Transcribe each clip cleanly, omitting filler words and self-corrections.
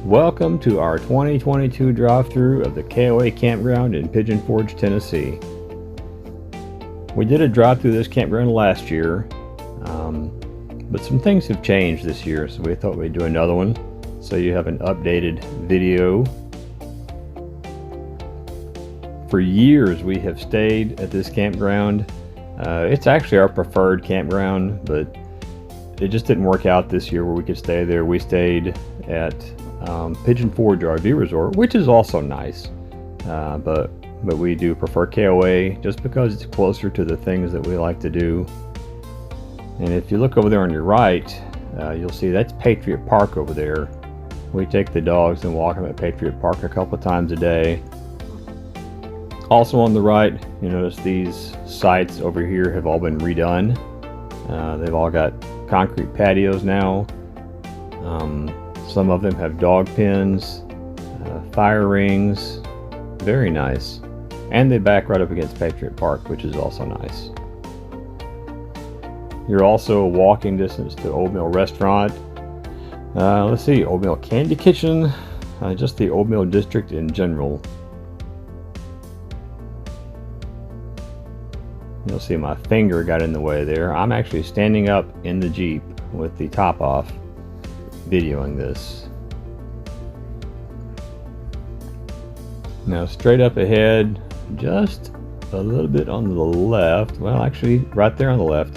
Welcome to our 2022 drive-through of the KOA Campground in Pigeon Forge, Tennessee. We did a drive-through this campground last year, but some things have changed this year, so we thought we'd do another one so you have an updated video. For years we have stayed at this campground. It's actually our preferred campground, but it just didn't work out this year where we could stay there. We stayed at Pigeon Forge RV Resort, which is also nice, but we do prefer KOA just because it's closer to the things that we like to do. And if you look over there on your right, you'll see that's Patriot Park over there. We take the dogs and walk them at Patriot Park a couple of times a day. Also on the right, you notice these sites over here have all been redone. They've all got concrete patios now. Some of them have dog pens, fire rings, very nice. And they back right up against Patriot Park, which is also nice. You're also walking distance to Oatmeal Restaurant. Let's see, Oatmeal Candy Kitchen, just the Oatmeal District in general. You'll see my finger got in the way there. I'm actually standing up in the Jeep with the top off, videoing this. Now straight up ahead, just a little bit on the left, well actually right there on the left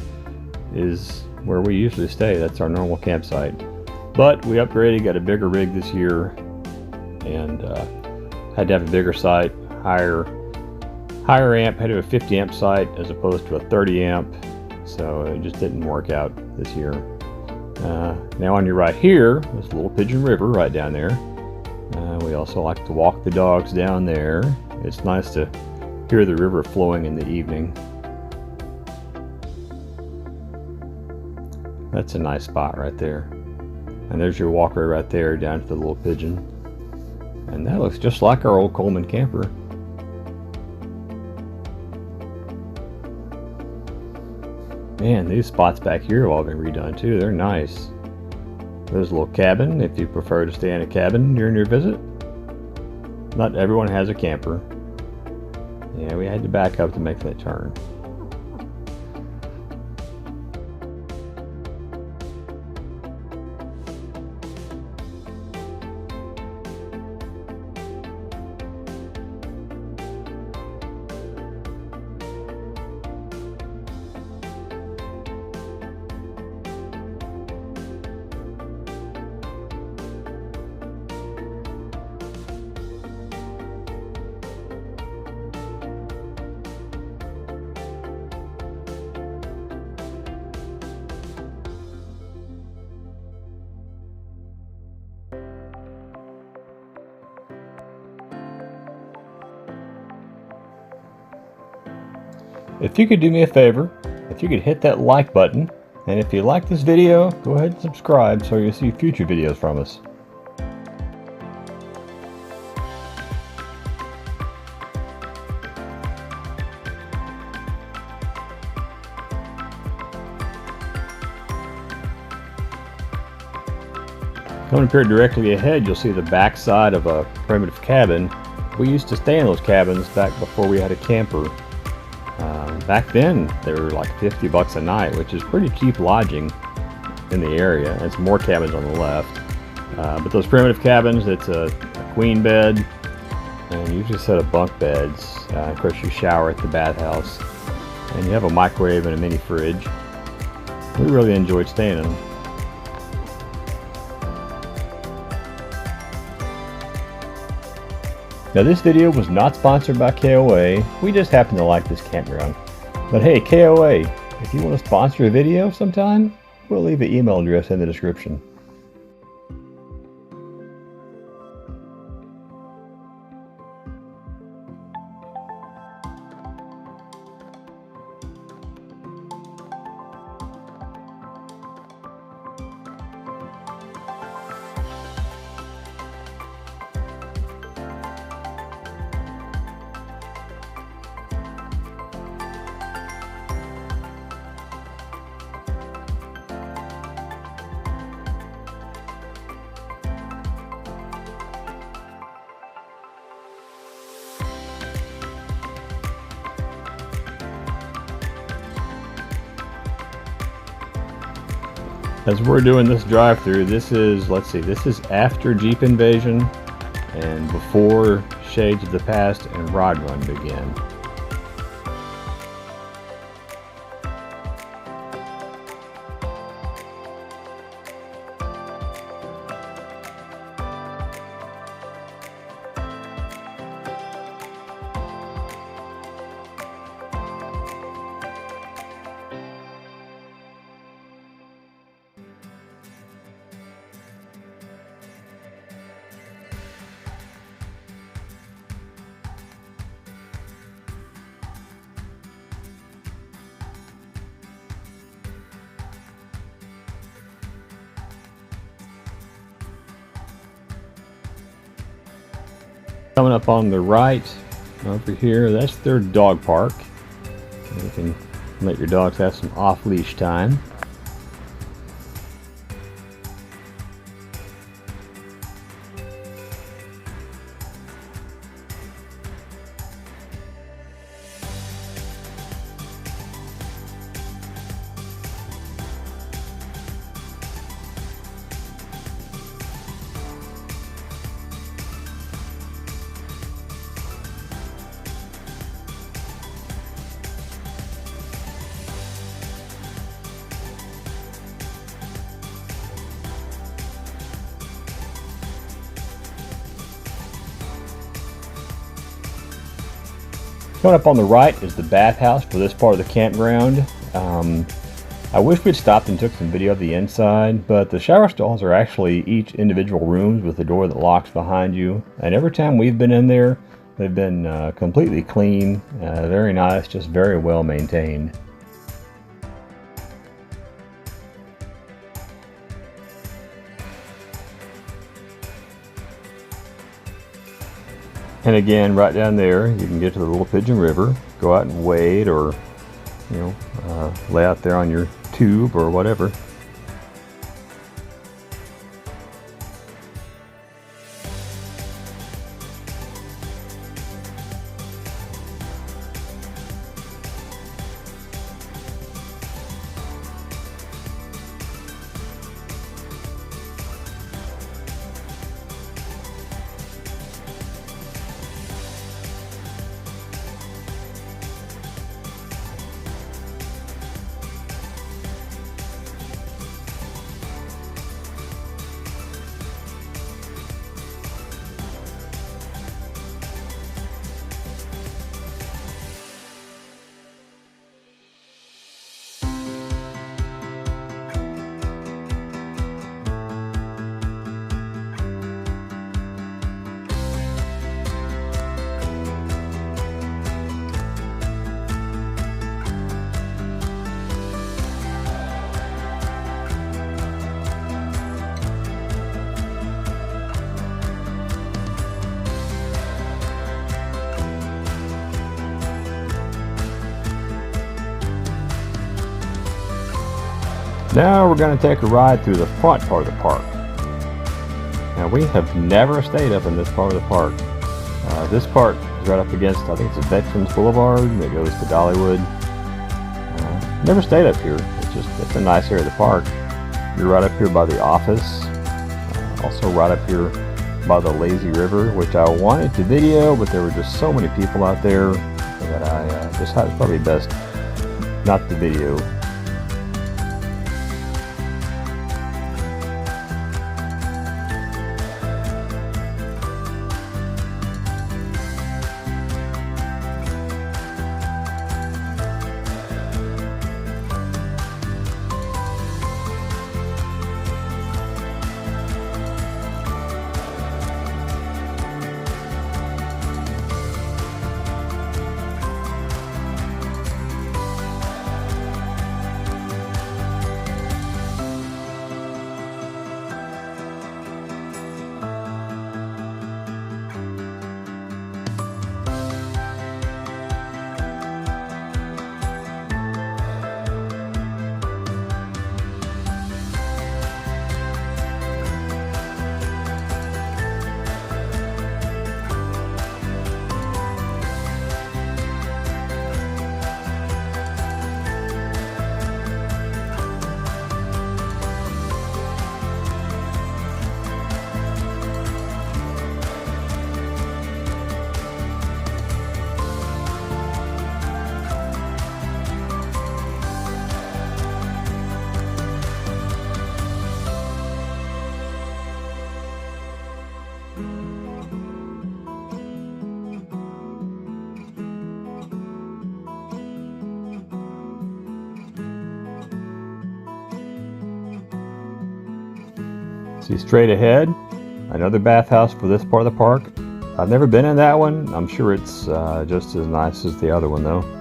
is where we usually stay. That's our normal campsite, but we upgraded, got a bigger rig this year, and had to have a bigger site, higher amp, had to have a 50 amp site as opposed to a 30 amp, so it just didn't work out this year. Now on your right here, there's a little Pigeon River right down there. We also like to walk the dogs down there. It's nice to hear the river flowing in the evening. That's a nice spot right there. And there's your walkway right there down to the little Pigeon. And that looks just like our old Coleman camper. Man, these spots back here have all been redone too. They're nice. There's a little cabin if you prefer to stay in a cabin during your visit. Not everyone has a camper. Yeah, we had to back up to make that turn. If you could do me a favor, if you could hit that like button, and if you like this video, go ahead and subscribe so you'll see future videos from us. Coming up here directly ahead, you'll see the back side of a primitive cabin. We used to stay in those cabins back before we had a camper. Back then, they were like $50 a night, which is pretty cheap lodging in the area. And some more cabins on the left. But those primitive cabins, it's a queen bed, and you usually set up bunk beds. Of course, you shower at the bathhouse, and you have a microwave and a mini fridge. We really enjoyed staying in them. Now this video was not sponsored by KOA, we just happen to like this campground. But hey, KOA, if you want to sponsor a video sometime, we'll leave an email address in the description. As we're doing this drive-through, this is, let's see, this is after Jeep Invasion and before Shades of the Past and Rod Run began. Coming up on the right, over here, that's their dog park. You can let your dogs have some off-leash time. Coming up on the right is the bathhouse for this part of the campground. I wish we'd stopped and took some video of the inside, but the shower stalls are actually each individual rooms with a door that locks behind you. And every time we've been in there, they've been completely clean, very nice, just very well maintained. And again, right down there, you can get to the Little Pigeon River, go out and wade, or lay out there on your tube or whatever. Now we're going to take a ride through the front part of the park. Now we have never stayed up in this part of the park. This part is right up against, I think it's a Veterans Boulevard that goes to Dollywood. Never stayed up here. It's a nice area of the park. You're right up here by the office. Also right up here by the lazy river, which I wanted to video, but there were just so many people out there that I just thought it's probably best not to video. See straight ahead, another bathhouse for this part of the park. I've never been in that one. I'm sure it's just as nice as the other one though.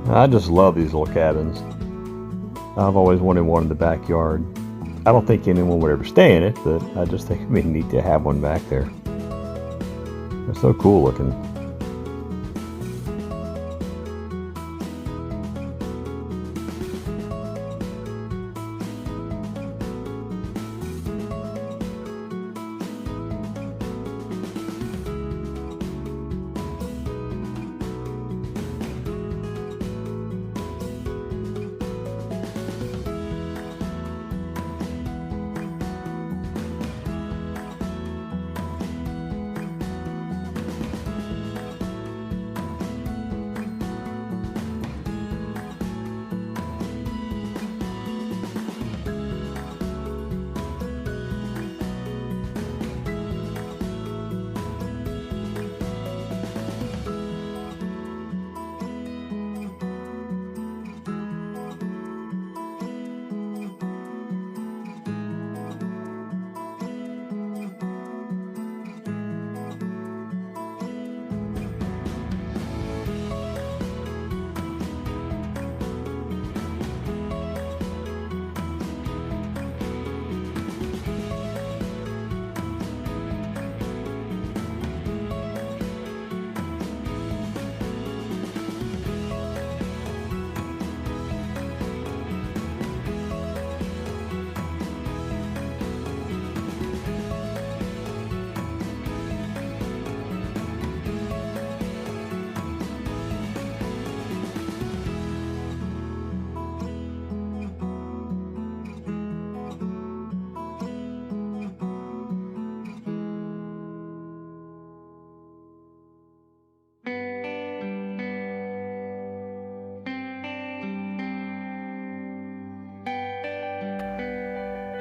I just love these little cabins. I've always wanted one in the backyard. I don't think anyone would ever stay in it, but I just think it'd be neat to have one back there. They're so cool looking.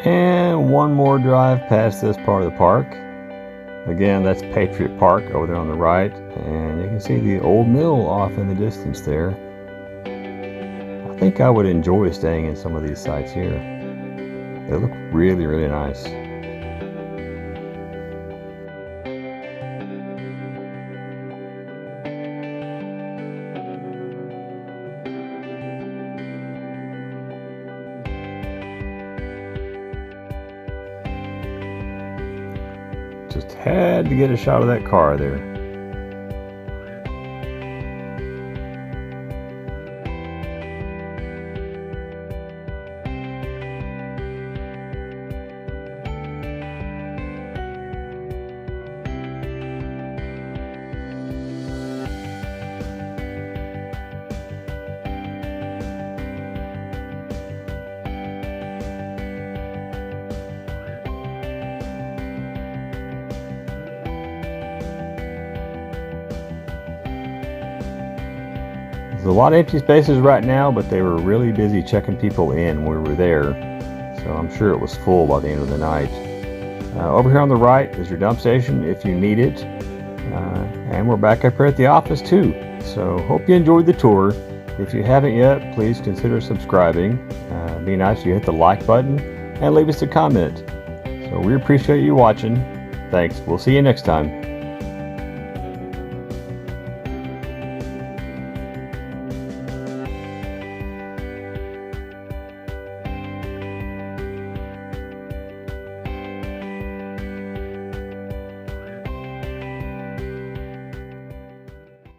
And one more drive past this part of the park. Again, that's Patriot Park over there on the right, and you can see the old mill off in the distance there. I think I would enjoy staying in some of these sites here. They look really, really nice. Just had to get a shot of that car there. There's a lot of empty spaces right now, but they were really busy checking people in when we were there, so I'm sure it was full by the end of the night. Over here on the right is your dump station if you need it, and we're back up here at the office too. So hope you enjoyed the tour. If you haven't yet, please consider subscribing. It'd be nice if you hit the like button and leave us a comment. So we appreciate you watching. Thanks. We'll see you next time.